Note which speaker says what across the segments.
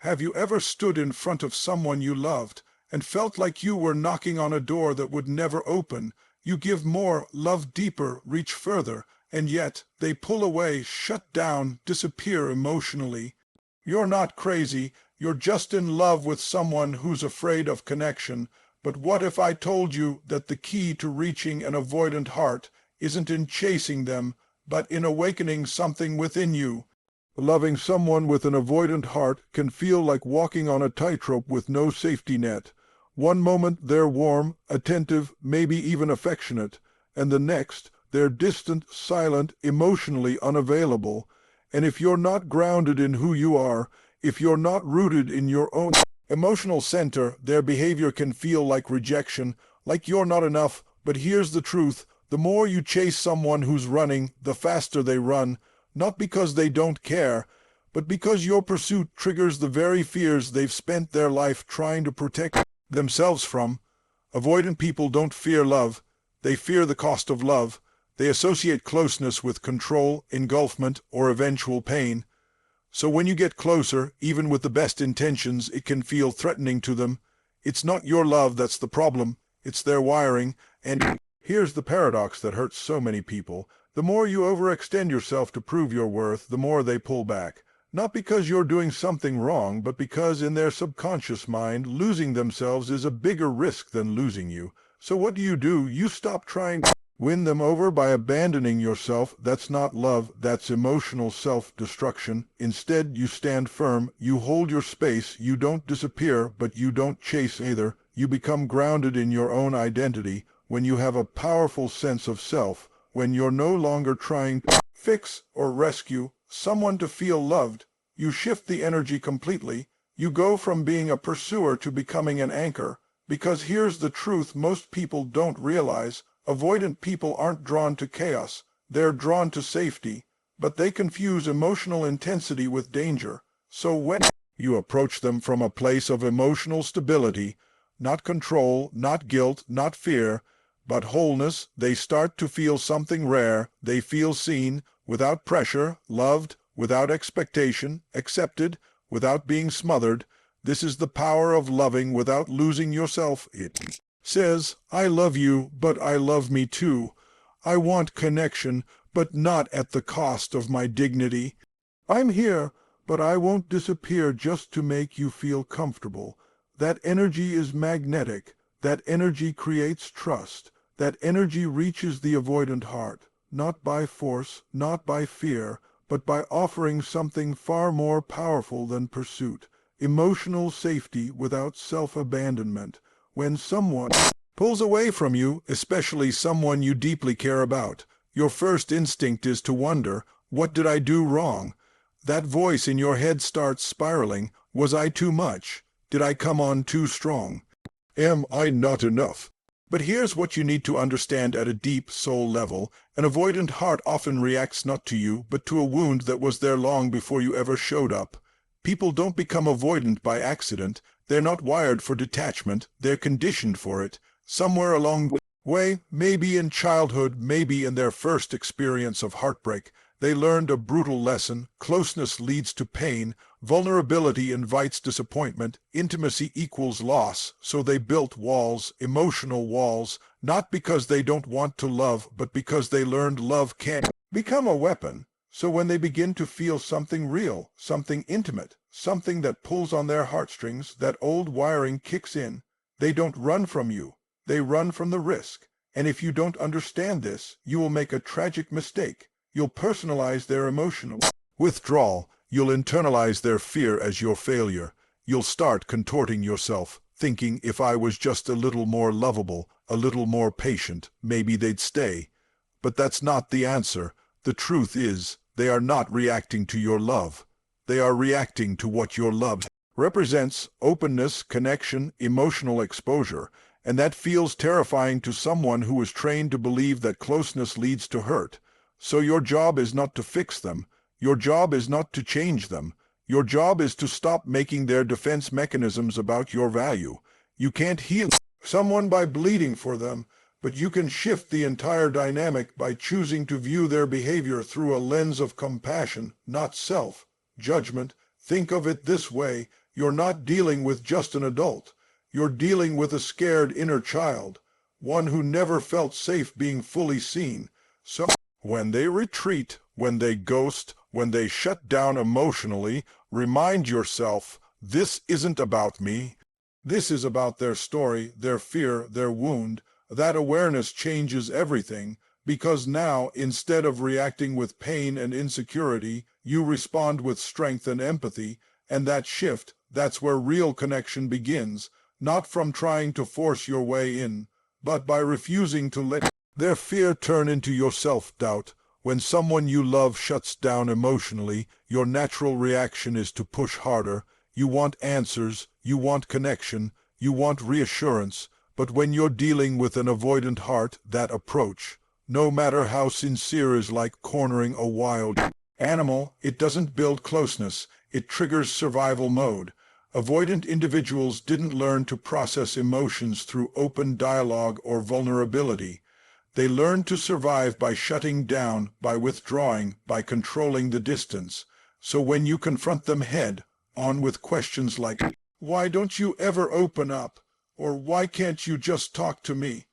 Speaker 1: Have you ever stood in front of someone you loved and felt like you were knocking on a door that would never open? You give more, love deeper, reach further, and yet they pull away, shut down, disappear emotionally. You're not crazy, you're just in love with someone who's afraid of connection. But what if I told you that the key to reaching an avoidant heart isn't in chasing them, but in awakening something within you? Loving someone with an avoidant heart can feel like walking on a tightrope with no safety net. One moment they're warm, attentive, maybe even affectionate, and the next they're distant, silent, emotionally unavailable. And if you're not grounded in who you are, if you're not rooted in your own emotional center, their behavior can feel like rejection, like you're not enough. But here's the truth: the more you chase someone who's running, the faster they run, not because they don't care, but because your pursuit triggers the very fears they've spent their life trying to protect themselves from. Avoidant people don't fear love, they fear the cost of love. They associate closeness with control, engulfment, or eventual pain. So when you get closer, even with the best intentions, it can feel threatening to them. It's not your love that's the problem, it's their wiring. And here's the paradox that hurts so many people. The more you overextend yourself to prove your worth, the more they pull back. Not because you're doing something wrong, but because in their subconscious mind, losing themselves is a bigger risk than losing you. So what do? You stop trying to win them over by abandoning yourself. That's not love, that's emotional self-destruction. Instead, you stand firm, you hold your space, you don't disappear, but you don't chase either. You become grounded in your own identity. When you have a powerful sense of self, when you're no longer trying to fix or rescue someone to feel loved, you shift the energy completely. You go from being a pursuer to becoming an anchor. Because here's the truth most people don't realize: avoidant people aren't drawn to chaos, they're drawn to safety, but they confuse emotional intensity with danger. So when you approach them from a place of emotional stability, not control, not guilt, not fear, but wholeness, they start to feel something rare. They feel seen, without pressure, loved, without expectation, accepted, without being smothered. This is the power of loving without losing yourself. It says, I love you, but I love me too. I want connection, but not at the cost of my dignity. I'm here, but I won't disappear just to make you feel comfortable. That energy is magnetic. That energy creates trust. That energy reaches the avoidant heart, not by force, not by fear, but by offering something far more powerful than pursuit: emotional safety without self-abandonment. When someone pulls away from you, especially someone you deeply care about, your first instinct is to wonder, what did I do wrong? That voice in your head starts spiraling. Was I too much? Did I come on too strong? Am I not enough? But here's what you need to understand at a deep soul level. An avoidant heart often reacts not to you, but to a wound that was there long before you ever showed up. People don't become avoidant by accident. They're not wired for detachment. They're conditioned for it. Somewhere along the way, maybe in childhood, maybe in their first experience of heartbreak, they learned a brutal lesson. Closeness leads to pain. Vulnerability invites disappointment. Intimacy equals loss. So they built walls, emotional walls, not because they don't want to love, but because they learned love can become a weapon. So when they begin to feel something real, something intimate, something that pulls on their heartstrings, that old wiring kicks in. They don't run from you. They run from the risk. And if you don't understand this, you will make a tragic mistake. You'll personalize their emotional withdrawal. You'll internalize their fear as your failure. You'll start contorting yourself, thinking, if I was just a little more lovable, a little more patient, maybe they'd stay. But that's not the answer. The truth is, they are not reacting to your love. They are reacting to what your love represents: openness, connection, emotional exposure. And that feels terrifying to someone who is trained to believe that closeness leads to hurt. So your job is not to fix them. Your job is not to change them. Your job is to stop making their defense mechanisms about your value. You can't heal someone by bleeding for them, but you can shift the entire dynamic by choosing to view their behavior through a lens of compassion, not self-judgment. Think of it this way: You're not dealing with just an adult. You're dealing with a scared inner child, one who never felt safe being fully seen. So when they retreat, when they ghost, when they shut down emotionally, remind yourself, this isn't about me. This is about their story, their fear, their wound. That awareness changes everything, because now, instead of reacting with pain and insecurity, you respond with strength and empathy, and that shift, that's where real connection begins, not from trying to force your way in, but by refusing to let their fear turn into your self-doubt. When someone you love shuts down emotionally, your natural reaction is to push harder. You want answers, you want connection, you want reassurance, but when you're dealing with an avoidant heart, that approach, no matter how sincere, is like cornering a wild animal. It doesn't build closeness, it triggers survival mode. Avoidant individuals didn't learn to process emotions through open dialogue or vulnerability. They learned to survive by shutting down, by withdrawing, by controlling the distance. So when you confront them head on with questions like, "Why don't you ever open up?" or "Why can't you just talk to me?"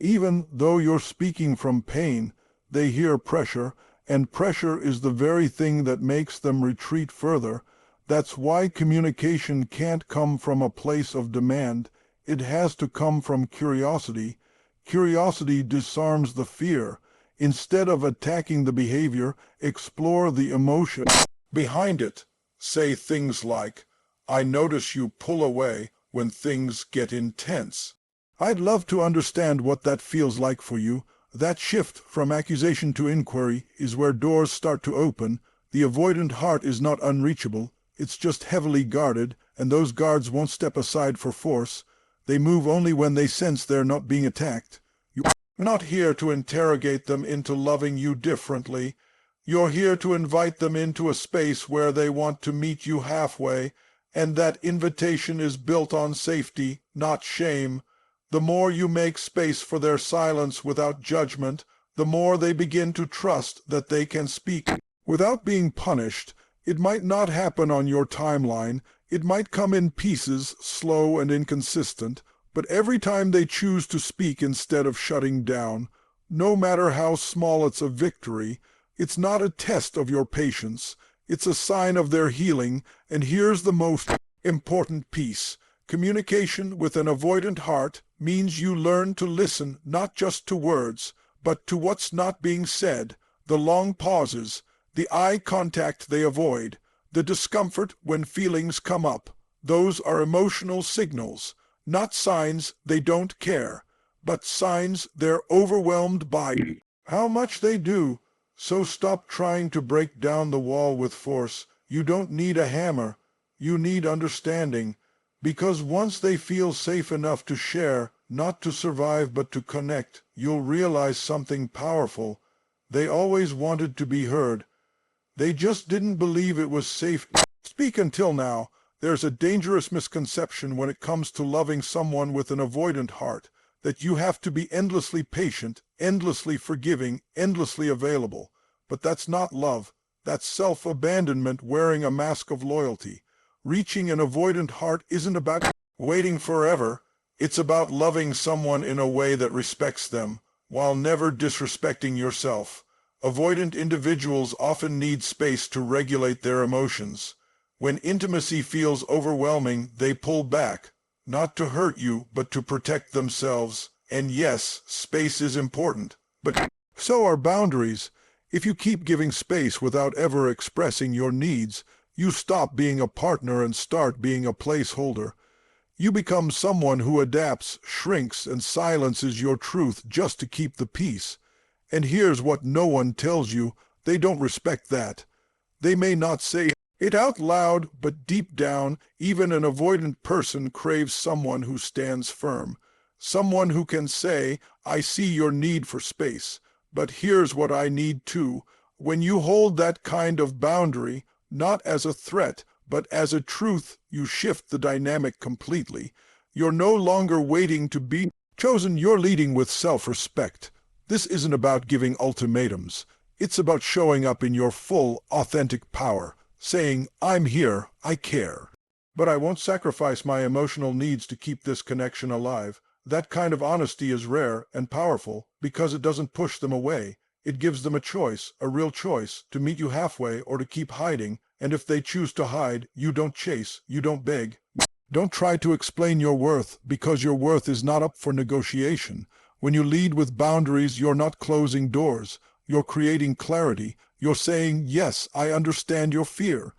Speaker 1: Even though you're speaking from pain, they hear pressure, and pressure is the very thing that makes them retreat further. That's why communication can't come from a place of demand. It has to come from curiosity. Curiosity disarms the fear. Instead of attacking the behavior, explore the emotion behind it. Say things like, "I notice you pull away when things get intense. I'd love to understand what that feels like for you." That shift from accusation to inquiry is where doors start to open. The avoidant heart is not unreachable. It's just heavily guarded, and those guards won't step aside for force. They move only when they sense they're not being attacked. You're not here to interrogate them into loving you differently. You're here to invite them into a space where they want to meet you halfway, and that invitation is built on safety, not shame. The more you make space for their silence without judgment, the more they begin to trust that they can speak without being punished. It might not happen on your timeline. It might come in pieces, slow and inconsistent, but every time they choose to speak instead of shutting down, no matter how small, it's a victory. It's not a test of your patience. It's a sign of their healing. And here's the most important piece. Communication with an avoidant heart means you learn to listen not just to words, but to what's not being said, the long pauses, the eye contact they avoid, the discomfort when feelings come up. Those are emotional signals, not signs they don't care, but signs they're overwhelmed by how much they do. So stop trying to break down the wall with force. You don't need a hammer. You need understanding. Because once they feel safe enough to share, not to survive but to connect, you'll realize something powerful. They always wanted to be heard. They just didn't believe it was safe to speak until now. There's a dangerous misconception when it comes to loving someone with an avoidant heart, that you have to be endlessly patient, endlessly forgiving, endlessly available. But that's not love. That's self-abandonment wearing a mask of loyalty. Reaching an avoidant heart isn't about waiting forever. It's about loving someone in a way that respects them, while never disrespecting yourself. Avoidant individuals often need space to regulate their emotions. When intimacy feels overwhelming, they pull back, not to hurt you, but to protect themselves. And yes, space is important, but so are boundaries. If you keep giving space without ever expressing your needs, you stop being a partner and start being a placeholder. You become someone who adapts, shrinks, and silences your truth just to keep the peace. And here's what no one tells you: they don't respect that. They may not say it out loud, but deep down, even an avoidant person craves someone who stands firm. Someone who can say, "I see your need for space, but here's what I need too." When you hold that kind of boundary, not as a threat, but as a truth, you shift the dynamic completely. You're no longer waiting to be chosen, you're leading with self-respect. This isn't about giving ultimatums. It's about showing up in your full, authentic power, saying, "I'm here, I care." But I won't sacrifice my emotional needs to keep this connection alive. That kind of honesty is rare and powerful because it doesn't push them away. It gives them a choice, a real choice, to meet you halfway or to keep hiding, and if they choose to hide, you don't chase, you don't beg. Don't try to explain your worth, because your worth is not up for negotiation. When you lead with boundaries, you're not closing doors. You're creating clarity. You're saying, yes, I understand your fear,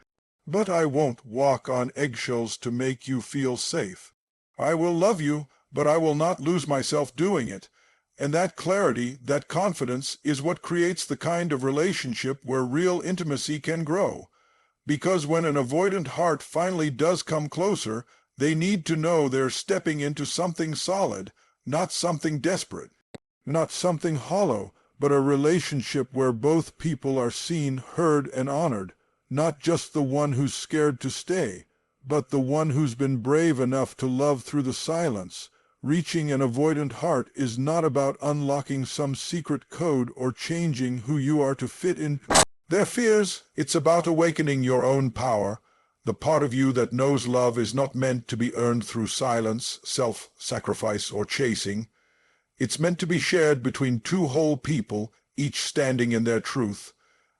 Speaker 1: but I won't walk on eggshells to make you feel safe. I will love you, but I will not lose myself doing it. And that clarity, that confidence, is what creates the kind of relationship where real intimacy can grow. Because when an avoidant heart finally does come closer, they need to know they're stepping into something solid, not something desperate, not something hollow, but a relationship where both people are seen, heard, and honored. Not just the one who's scared to stay, but the one who's been brave enough to love through the silence. Reaching an avoidant heart is not about unlocking some secret code or changing who you are to fit in their fears. It's about awakening your own power. The part of you that knows love is not meant to be earned through silence, self-sacrifice, or chasing. It's meant to be shared between two whole people, each standing in their truth.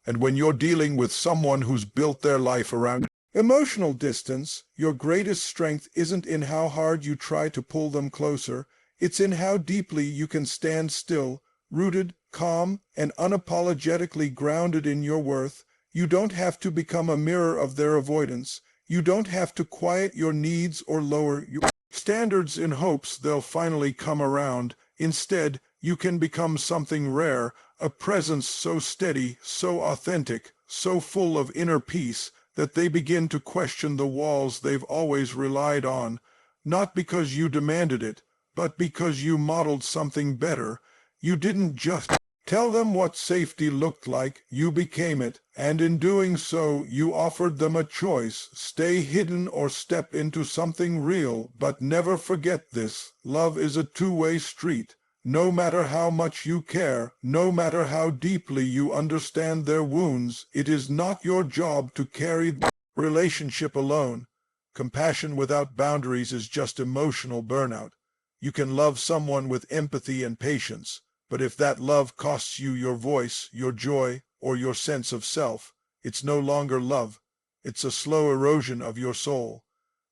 Speaker 1: And when you're dealing with someone who's built their life around emotional distance, your greatest strength isn't in how hard you try to pull them closer. It's in how deeply you can stand still, rooted, calm, and unapologetically grounded in your worth. You don't have to become a mirror of their avoidance. You don't have to quiet your needs or lower your standards in hopes they'll finally come around. Instead, you can become something rare, a presence so steady, so authentic, so full of inner peace, that they begin to question the walls they've always relied on, not because you demanded it, but because you modeled something better. You didn't just tell them what safety looked like, you became it, and in doing so, you offered them a choice: stay hidden or step into something real. But never forget this: love is a two-way street. No matter how much you care, no matter how deeply you understand their wounds, it is not your job to carry the relationship alone. Compassion without boundaries is just emotional burnout. You can love someone with empathy and patience, but if that love costs you your voice, your joy, or your sense of self, it's no longer love. It's a slow erosion of your soul.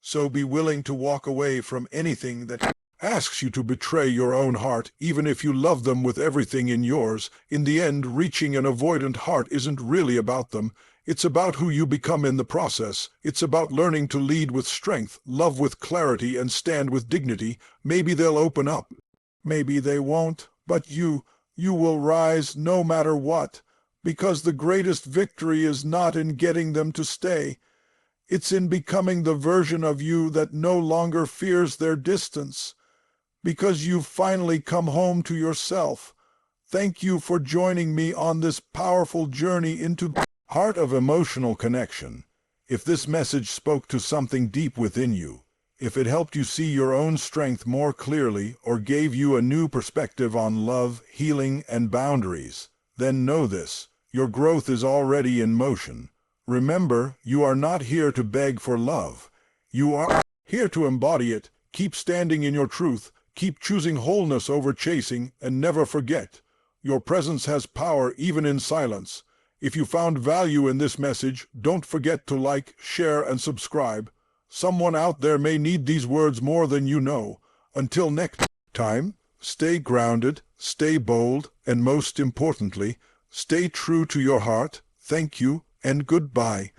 Speaker 1: So be willing to walk away from anything that asks you to betray your own heart, even if you love them with everything in yours. In the end, reaching an avoidant heart isn't really about them. It's about who you become in the process. It's about learning to lead with strength, love with clarity, and stand with dignity. Maybe they'll open up. Maybe they won't. But you will rise no matter what. Because the greatest victory is not in getting them to stay. It's in becoming the version of you that no longer fears their distance. Because you've finally come home to yourself. Thank you for joining me on this powerful journey into the heart of emotional connection. If this message spoke to something deep within you, if it helped you see your own strength more clearly or gave you a new perspective on love, healing, and boundaries, then know this: your growth is already in motion. Remember, you are not here to beg for love. You are here to embody it. Keep standing in your truth. Keep choosing wholeness over chasing, and never forget, your presence has power even in silence. If you found value in this message, don't forget to like, share, and subscribe. Someone out there may need these words more than you know. Until next time, stay grounded, stay bold, and most importantly, stay true to your heart. Thank you, and goodbye.